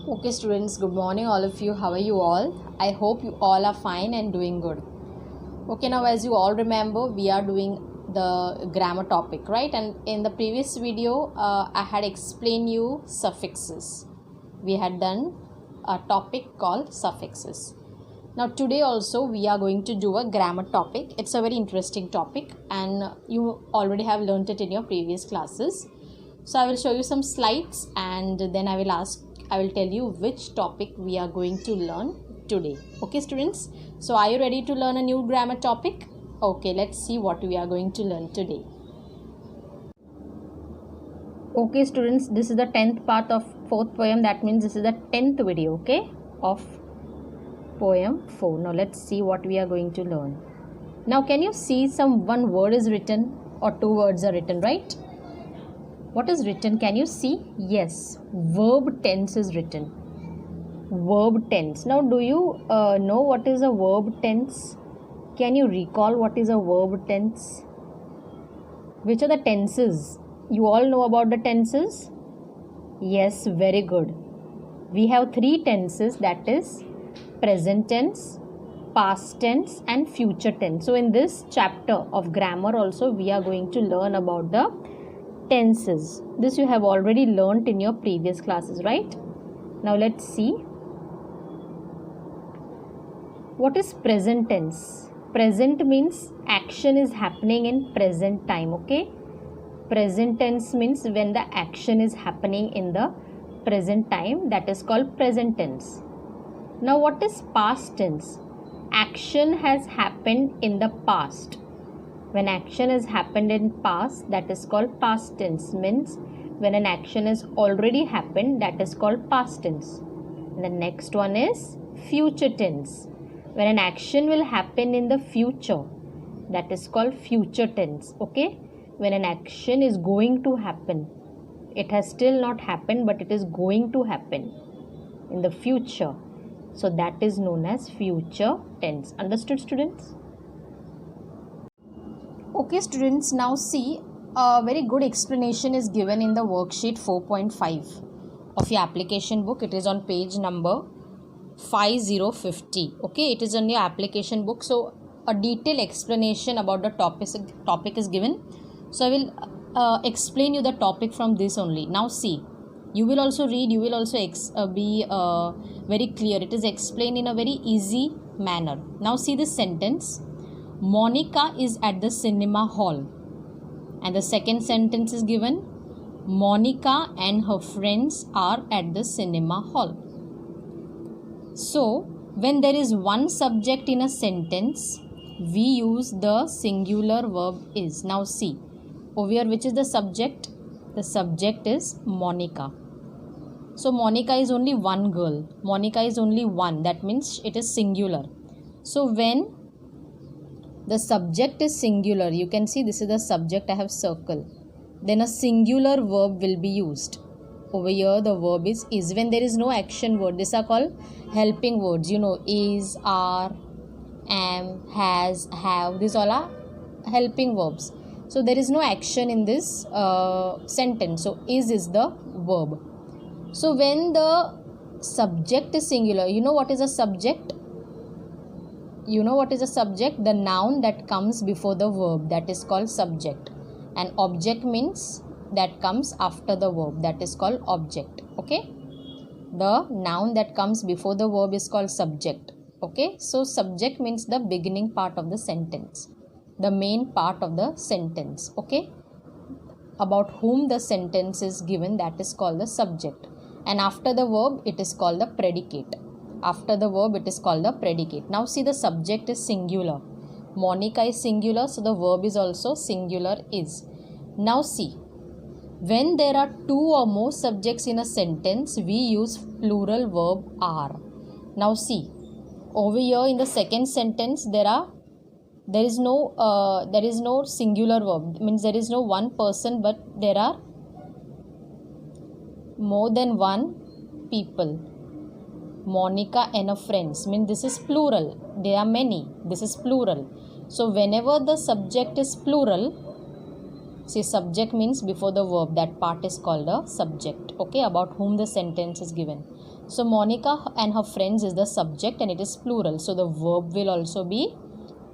Okay, students, good morning, all of you. How are you all? I hope you all are fine and doing good. Okay, now as you all remember, we are doing the grammar topic, right? And in the previous video, I had explained you suffixes. We had done a topic called suffixes. Now today also we are going to do a grammar topic. It's a very interesting topic and you already have learnt it in your previous classes. So I will show you some slides and then I will tell you which topic we are going to learn today. Okay, students? So are you ready to learn a new grammar topic? Okay, let's see what we are going to learn today. Okay, students, this is the 10th part of 4th poem. That means this is the 10th video, okay, of poem 4. Now let's see what we are going to learn. Now can you see one word is written or two words are written, right? What is written? Can you see? Yes, verb tense is written. Verb tense. Now do you know what is a verb tense? Can you recall what is a verb tense? Which are the tenses? You all know about the tenses? Yes, very good. We have three tenses, that is present tense, past tense and future tense. So in this chapter of grammar also we are going to learn about the tenses. This you have already learnt in your previous classes, right? Now let's see. What is present tense? Present means action is happening in present time, okay? Present tense means when the action is happening in the present time, that is called present tense. Now what is past tense? Action has happened in the past. When action has happened in past, that is called past tense. Means when an action has already happened, that is called past tense. And the next one is future tense. When an action will happen in the future, that is called future tense. Okay? When an action is going to happen, it has still not happened, but it is going to happen in the future. So that is known as future tense. Understood, students? Okay, students, now see, a very good explanation is given in the worksheet 4.5 of your application book. It is on page number 5050. Okay, it is on your application book. So a detailed explanation about the topic is given. So I will explain you the topic from this only. Now see, you will also read, you will also be very clear. It is explained in a very easy manner. Now see this sentence. Monica is at the cinema hall. And the second sentence is given. Monica and her friends are at the cinema hall. So, when there is one subject in a sentence, we use the singular verb is. Now see, over here which is the subject? The subject is Monica. So, Monica is only one girl. Monica is only one. That means it is singular. So, when the subject is singular, you can see this is the subject I have circled. Then a singular verb will be used. Over here the verb is. When there is no action word, these are called helping words. You know, is, are, am, has, have. These all are helping verbs. So there is no action in this sentence. So is the verb. So when the subject is singular, you know what is a subject? You know what is a subject? The noun that comes before the verb, that is called subject. And object means that comes after the verb, that is called object. Okay, the noun that comes before the verb is called subject. Okay, so subject means the beginning part of the sentence, the main part of the sentence. Okay, about whom the sentence is given, that is called the subject. And after the verb it is called the predicate. After the verb it is called the predicate. Now see, the subject is singular. Monica is singular, so the verb is also singular is. Now see, when there are two or more subjects in a sentence, we use plural verb are. Now see, over here in the second sentence there is no singular verb. It means there is no one person, but there are more than one people. Monica and her friends. Means this is plural. There are many. This is plural. So whenever the subject is plural, See, subject means before the verb. That part is called a subject. Okay, about whom the sentence is given. So Monica and her friends is the subject and it is plural. So the verb will also be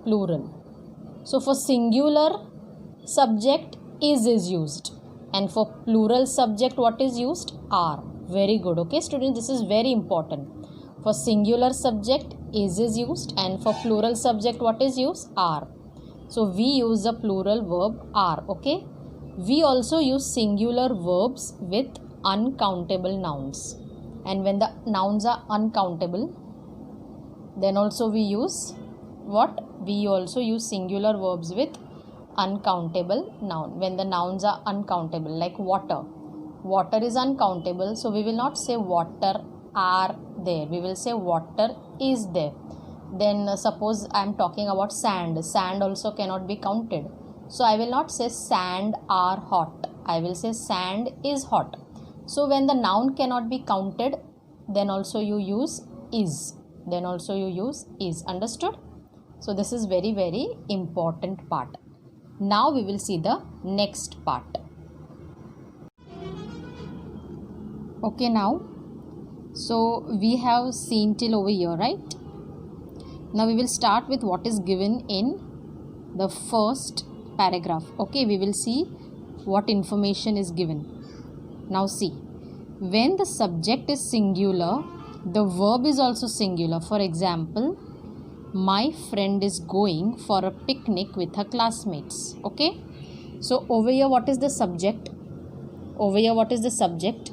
plural. So for singular subject is used, and for plural subject what is used? Are. Very good. Okay students, this is very important. For singular subject is used, and for plural subject what is used? Are. So we use the plural verb are. Okay, we also use singular verbs with uncountable nouns, and when the nouns are uncountable, then also we use what? We also use singular verbs with uncountable noun. When the nouns are uncountable, like water. Water is uncountable, so we will not say water are there. We will say water is there. Then suppose I am talking about sand. Sand also cannot be counted. So I will not say sand are hot. I will say sand is hot. So when the noun cannot be counted, then also you use is. Then also you use is. Understood? So this is very, very important part. Now we will see the next part. Okay, now. So we have seen till over here, right? Now we will start with what is given in the first paragraph. Okay, we will see what information is given. Now see, when the subject is singular, the verb is also singular. For example, my friend is going for a picnic with her classmates. Okay, so over here what is the subject? Over here what is the subject?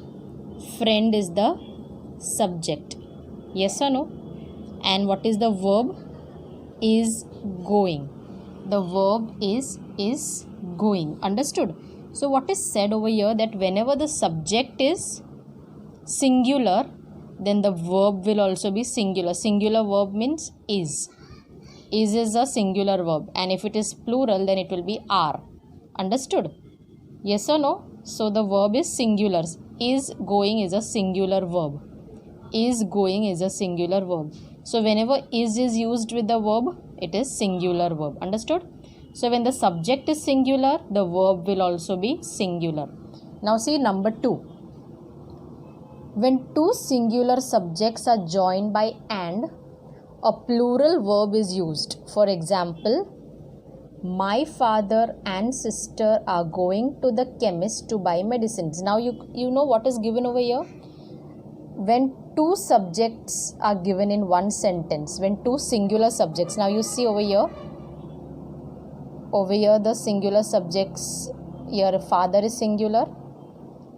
Friend is the subject. Yes or no? And what is the verb? Is going. The verb is going. Understood? So what is said over here, that whenever the subject is singular, then the verb will also be singular. Singular verb means is. Is a singular verb, and if it is plural, then it will be are. Understood? Yes or no? So the verb is singular. Is going is a singular verb. Is going is a singular verb. So whenever is used with the verb, it is singular verb. Understood? So when the subject is singular, the verb will also be singular. Now see number 2. When two singular subjects are joined by and, a plural verb is used. For example, my father and sister are going to the chemist to buy medicines. Now you know what is given over here. When two subjects are given in one sentence, when two singular subjects, now you see over here the singular subjects, your father is singular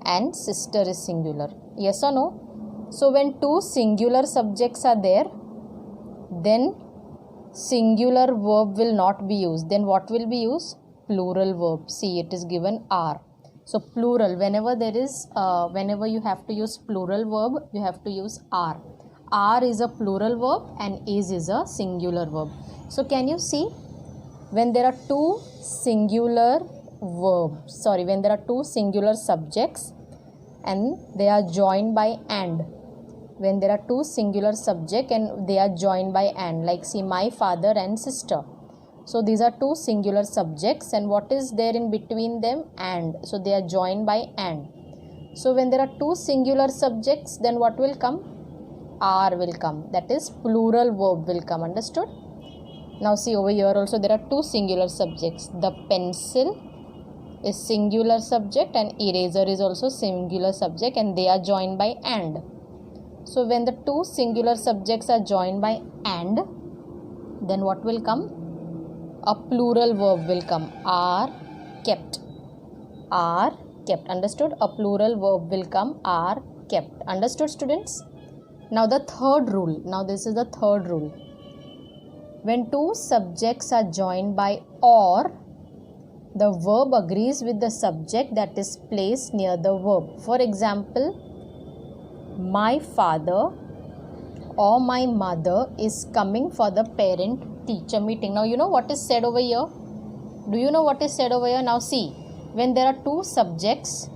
and sister is singular. Yes or no? So when two singular subjects are there, then singular verb will not be used. Then what will be used? Plural verb. See, it is given are. So plural, whenever you have to use plural verb, you have to use are. Are is a plural verb and is a singular verb. So can you see, when there are two singular subjects and they are joined by and, when there are two singular subject and they are joined by and, like see my father and sister. So these are two singular subjects, and what is there in between them? And. So they are joined by and. So when there are two singular subjects, then what will come? Are will come. That is plural verb will come. Understood? Now see over here also there are two singular subjects. The pencil is singular subject and eraser is also singular subject, and they are joined by and. So when the two singular subjects are joined by and, then what will come? A plural verb will come. Are kept. Are kept. Understood? A plural verb will come. Are kept. Understood, students? Now the third rule. Now this is the third rule. When two subjects are joined by or, the verb agrees with the subject that is placed near the verb. For example, my father or my mother is coming for the parent-teacher meeting. Now you know what is said over here? Do you know what is said over here? Now see, when there are two subjects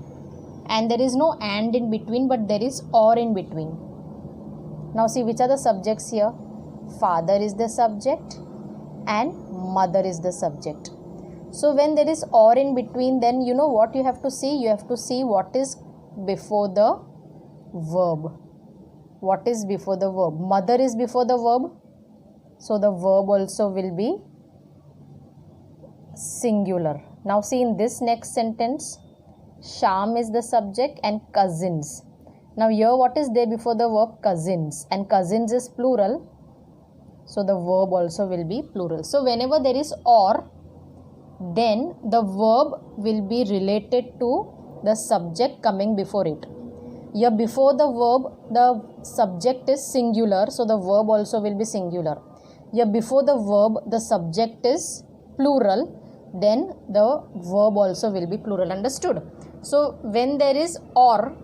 and there is no and in between, but there is or in between. Now see, which are the subjects here? Father is the subject and mother is the subject. So when there is or in between, then you know what you have to see? You have to see what is before the verb. What is before the verb? Mother is before the verb. So the verb also will be singular. Now see in this next sentence, Sham is the subject and cousins. Now here what is there before the verb? Cousins, and cousins is plural. So the verb also will be plural. So whenever there is or, then the verb will be related to the subject coming before it. Here before the verb, the subject is singular, so the verb also will be singular. Here before the verb, the subject is plural, then the verb also will be plural. Understood? So when there is or,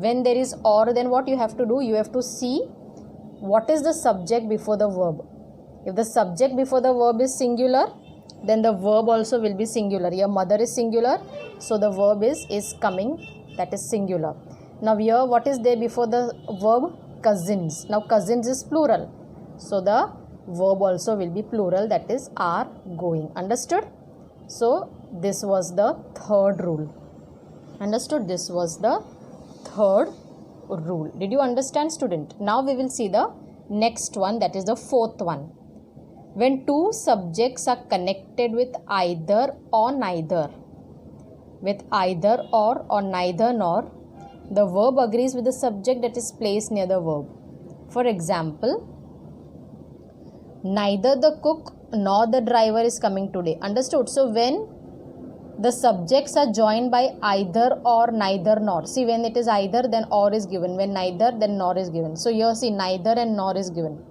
then what you have to do? You have to see what is the subject before the verb. If the subject before the verb is singular, then the verb also will be singular. Your mother is singular, so the verb is coming, that is singular. Now here what is there before the verb? Cousins. Now cousins is plural, so the verb also will be plural, that is are going. Understood? So this was the third rule. Understood? This was the third rule. Did you understand, student? Now we will see the next one, that is the fourth one. When two subjects are connected with either or neither, or neither nor, the verb agrees with the subject that is placed near the verb. For example, neither the cook nor the driver is coming today. Understood? So when the subjects are joined by either or, neither nor. See, when it is either, then or is given. When neither, then nor is given. So here see, neither and nor is given.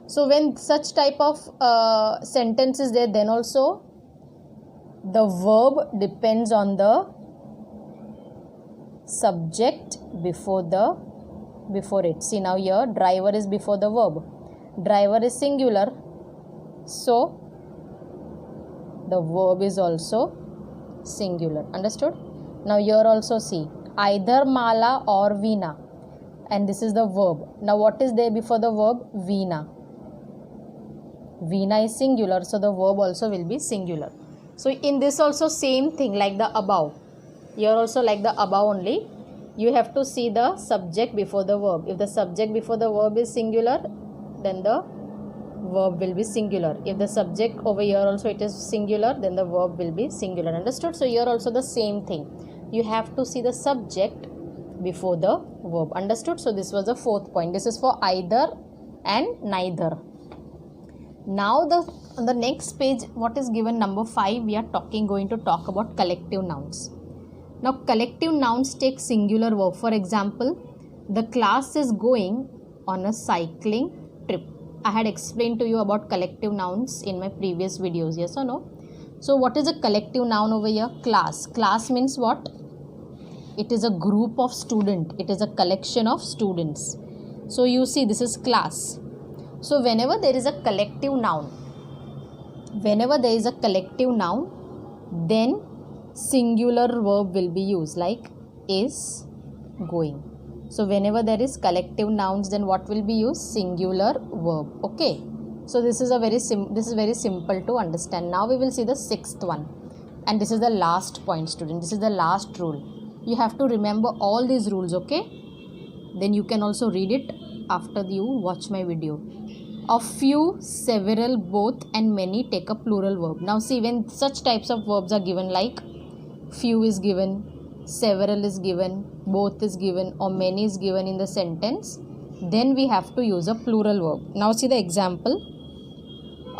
So when such type of sentence is there, then also the verb depends on the subject before it. See, now here driver is before the verb. Driver is singular, so the verb is also singular. Understood? Now here also see, either Mala or Veena, and this is the verb. Now what is there before the verb? Veena. Veena is singular, so the verb also will be singular. So in this also same thing like the above. Here also like the above only. You have to see the subject before the verb. If the subject before the verb is singular, then the verb will be singular. If the subject over here also it is singular, then the verb will be singular. Understood? So here also the same thing. You have to see the subject before the verb. Understood? So this was the fourth point. This is for either and neither. Now on the next page, what is given, number 5, we are going to talk about collective nouns. Now collective nouns take singular verb. For example, the class is going on a cycling trip. I had explained to you about collective nouns in my previous videos, yes or no? So what is a collective noun over here? Class. Class means what? It is a group of students. It is a collection of students. So you see, this is class. So whenever there is a collective noun, then singular verb will be used, like is, going. So whenever there is collective nouns, then what will be used? Singular verb. Okay. So this is very simple to understand. Now we will see the sixth one, and this is the last point, student. This is the last rule. You have to remember all these rules. Okay. Then you can also read it after you watch my video. A few, several, both and many take a plural verb. Now see, when such types of verbs are given, like few is given, several is given, both is given, or many is given in the sentence, then we have to use a plural verb. Now see the example.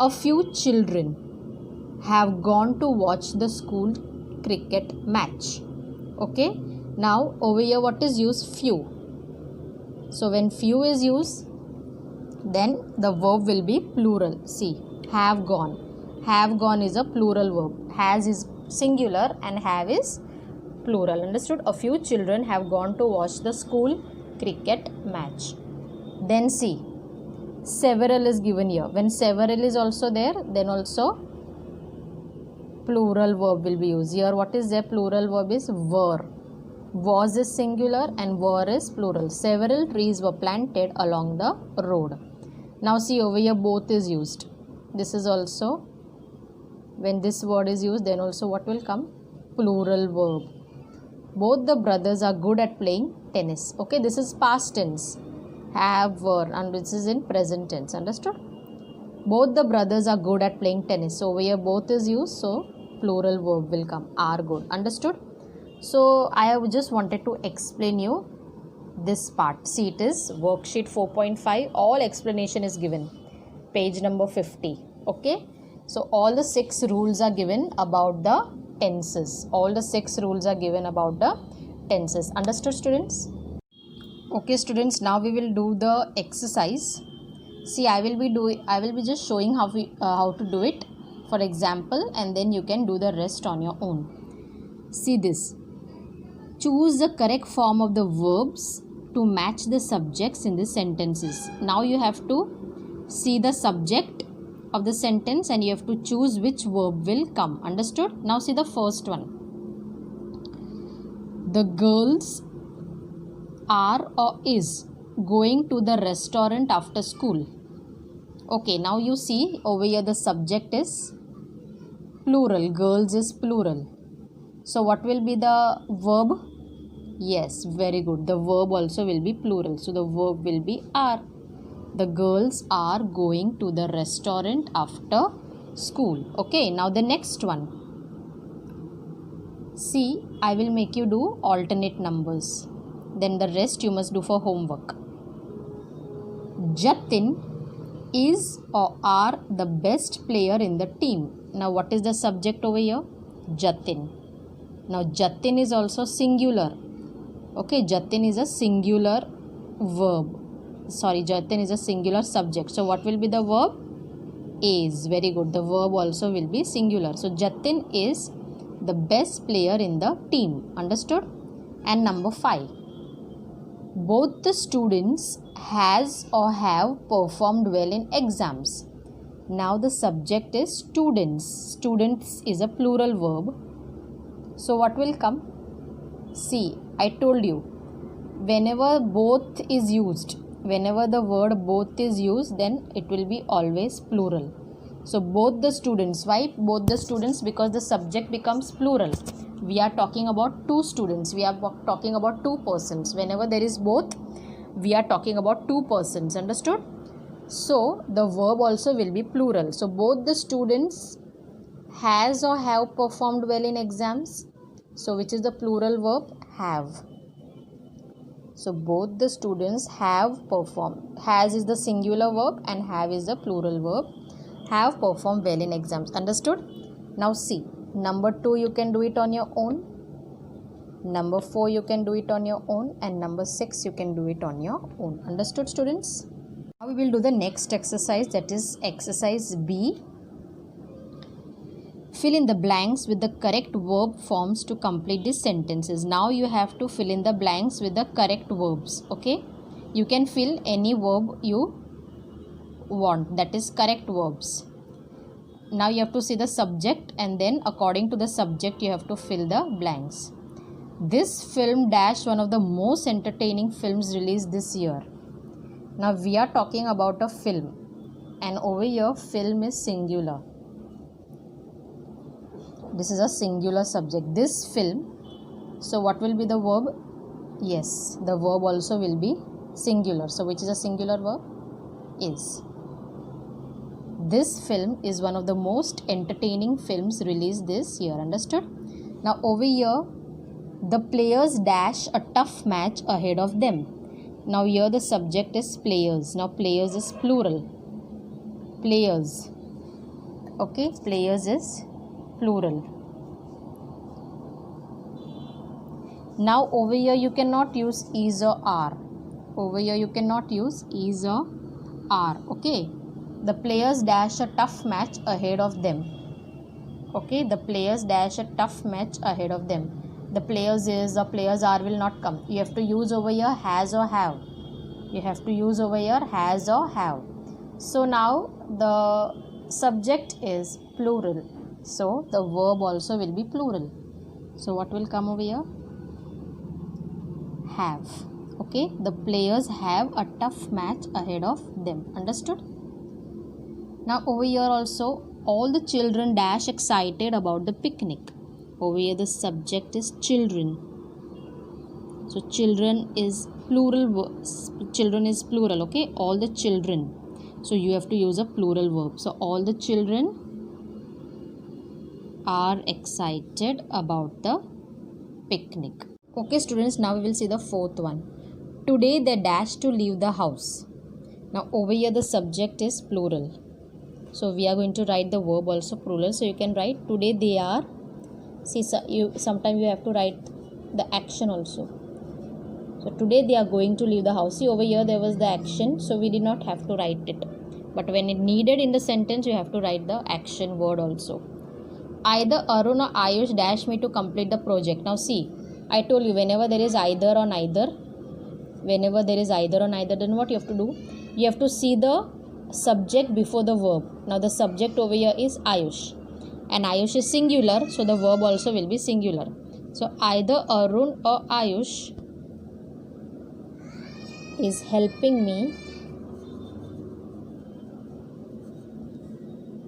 A few children have gone to watch the school cricket match. Okay. Now over here what is used? Few. So when few is used, then the verb will be plural. See, have gone. Have gone is a plural verb. Has is singular and have is plural. Understood? A few children have gone to watch the school cricket match. Then see, several is given here. When several is also there, then also plural verb will be used. Here what is there? Plural verb is were. Was is singular and were is plural. Several trees were planted along the road. Now see, over here both is used. This is also When this word is used, then also what will come? Plural verb. Both the brothers are good at playing tennis. Okay, this is past tense. Have, were, and this is in present tense. Understood? Both the brothers are good at playing tennis. So over here both is used. So plural verb will come. Are good. Understood? So I have just wanted to explain you this part. See, it is worksheet 4.5. All explanation is given. Page number 50. Okay. So all the 6 rules are given about the tenses. All the 6 rules are given about the tenses. Understood, students? Okay, students. Now we will do the exercise. See, I will be just showing how to do it for example, and then you can do the rest on your own. See this. Choose the correct form of the verbs to match the subjects in the sentences. Now you have to see the subject of the sentence and you have to choose which verb will come. Understood? Now see the first one. The girls are or is going to the restaurant after school. Okay, now you see over here the subject is plural. Girls is plural. So what will be the verb? Yes, very good. The verb also will be plural. So the verb will be are. The girls are going to the restaurant after school. Okay, now the next one. See, I will make you do alternate numbers. Then the rest you must do for homework. Jatin is or are the best player in the team. Now what is the subject over here? Jatin. Now Jatin is also singular. Okay, Jatin is a singular verb. Sorry, Jatin is a singular subject. So what will be the verb? Is. Very good. The verb also will be singular. So Jatin is the best player in the team. Understood? And number 5. Both the students has or have performed well in exams. Now the subject is students. Students is a plural verb. So what will come? See, I told you, whenever both is used, whenever the word both is used, then it will be always plural. So both the students. Why both the students? Because the subject becomes plural. We are talking about 2 students. We are talking about 2 persons. Whenever there is both, we are talking about 2 persons. Understood? So the verb also will be plural. So both the students has or have performed well in exams. So which is the plural verb? Have. So both the students have performed. Has is the singular verb and have is the plural verb. Have performed well in exams. Understood? Now see. Number 2 you can do it on your own. Number 4 you can do it on your own. And number 6 you can do it on your own. Understood, students? Now we will do the next exercise, that is exercise B. Fill in the blanks with the correct verb forms to complete these sentences. Now you have to fill in the blanks with the correct verbs. Okay? You can fill any verb you want, that is correct verbs. Now you have to see the subject and then according to the subject you have to fill the blanks. This film dash one of the most entertaining films released this year. Now we are talking about a film and over here film is singular. This is a singular subject. This film. So what will be the verb? Yes, the verb also will be singular. So which is a singular verb? Is. This film is one of the most entertaining films released this year. Understood? Now over here, the players dash a tough match ahead of them. Now here the subject is players. Now players is plural. Players. Okay, players is plural. Now over here you cannot use is or are. Over here you cannot use is or are. Okay. The players dash a tough match ahead of them. Okay. The players dash a tough match ahead of them. The players is or players are will not come. You have to use over here has or have. You have to use over here has or have. So now the subject is plural. So the verb also will be plural. So what will come over here? Have. Okay. The players have a tough match ahead of them. Understood? Now over here also all the children dash excited about the picnic. Over here the subject is children. So children is plural. Children is plural. Okay, all the children. So you have to use a plural verb. So all the children are excited about the picnic. Okay students, now we will see the fourth one. Today they dash to leave the house. Now over here the subject is plural. So we are going to write the verb also plural. So you can write today they are. See, sometimes you have to write the action also. So today they are going to leave the house. See, over here there was the action, so we did not have to write it. But when it needed in the sentence, you have to write the action word also. Either Arun or Ayush dash me to complete the project. Now see, I told you whenever there is either or neither, then what you have to do? You have to see the subject before the verb. Now the subject over here is Ayush, and Ayush is singular, so the verb also will be singular. So either Arun or Ayush is helping me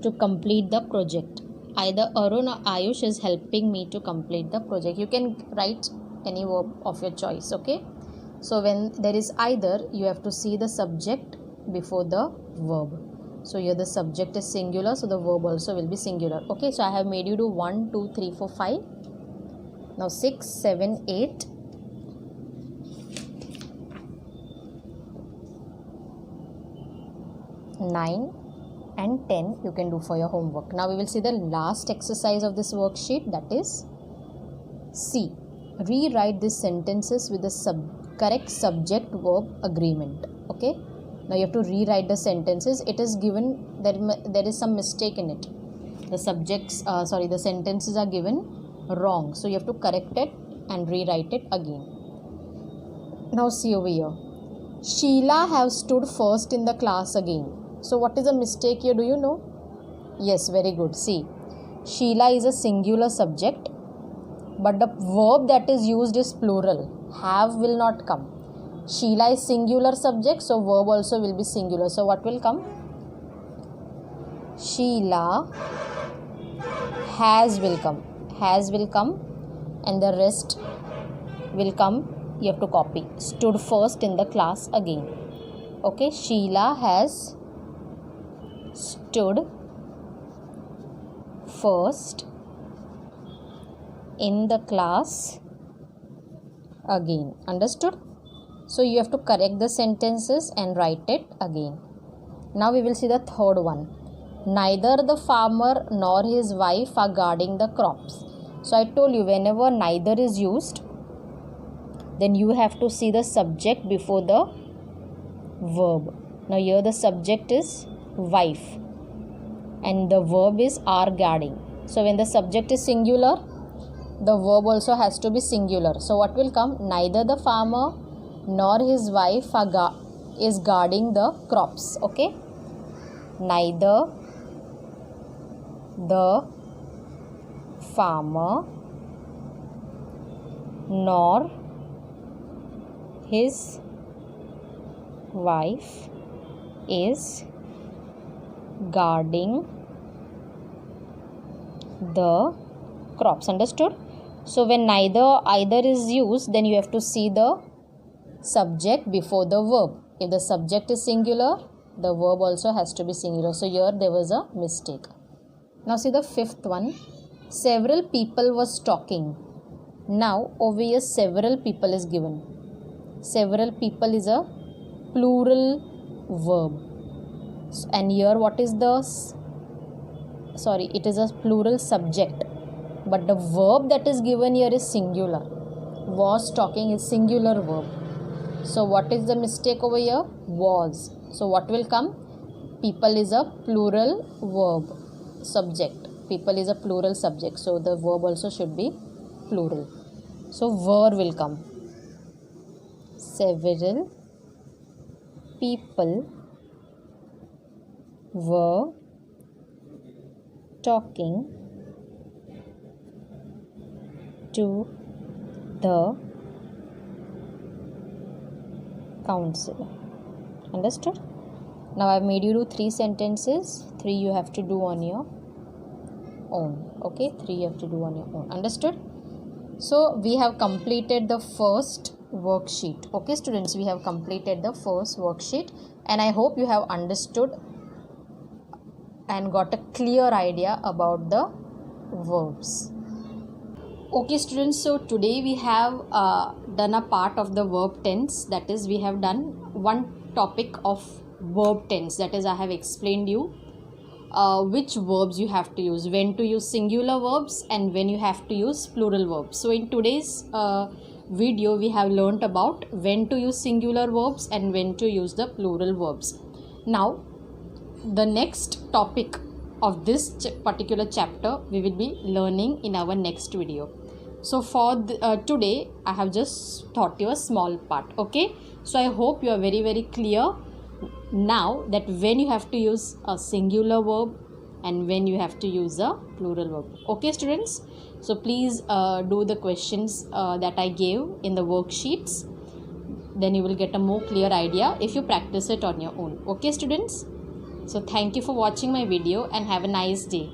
to complete the project. Either Arun or Ayush is helping me to complete the project. You can write any verb of your choice. Okay, so when there is either, you have to see the subject before the verb. So here the subject is singular, so the verb also will be singular. Okay, so I have made you do 1, 2, 3, 4, 5. Now 6, 7, 8. 9 and 10 you can do for your homework. Now we will see the last exercise of this worksheet, that is C. Rewrite these sentences with the correct subject verb agreement. Okay, now you have to rewrite the sentences. It is given there is some mistake in it. The the sentences are given wrong, so you have to correct it and rewrite it again. Now see over here, Sheila have stood first in the class again. So what is the mistake here, do you know? Yes, very good. See, Sheila is a singular subject, but the verb that is used is plural. Have will not come. Sheila is singular subject, so verb also will be singular. So what will come? Sheila has will come. Has will come, and the rest will come. You have to copy. Stood first in the class again. Okay, Sheila has stood first in the class again. Understood? So you have to correct the sentences and write it again. Now we will see the third one. Neither the farmer nor his wife are guarding the crops. So I told you whenever neither is used, then you have to see the subject before the verb. Now here the subject is wife and the verb is are guarding. So when the subject is singular, the verb also has to be singular. So what will come? Neither the farmer nor his wife is guarding the crops. Okay, neither the farmer nor his wife is guarding the crops. Understood? So when either is used, then you have to see the subject before the verb. If the subject is singular, the verb also has to be singular. So here there was a mistake. Now see the fifth one. Several people was talking. Now over here several people is given. Several people is a plural verb. And here what is it is a plural subject, but the verb that is given here is singular. Was talking is singular verb. So what is the mistake over here? Was. So what will come? People is a plural verb subject. People is a plural subject, so the verb also should be plural. So were will come. Several people were talking to the council. Understood? Now I have made you do 3 sentences. 3 you have to do on your own. Okay, 3 you have to do on your own. Understood? So we have completed the first worksheet. Okay students, we have completed the first worksheet, and I hope you have understood and got a clear idea about the verbs. Okay students, so today we have done a part of the verb tense, that is we have done one topic of verb tense, that is I have explained you which verbs you have to use, when to use singular verbs and when you have to use plural verbs. So in today's video we have learnt about when to use singular verbs and when to use the plural verbs. Now the next topic of this particular chapter we will be learning in our next video. So for today I have just taught you a small part. Okay, so I hope you are very clear now that when you have to use a singular verb and when you have to use a plural verb. Okay students, so please do the questions that I gave in the worksheets, then you will get a more clear idea if you practice it on your own. Okay students, so thank you for watching my video and have a nice day.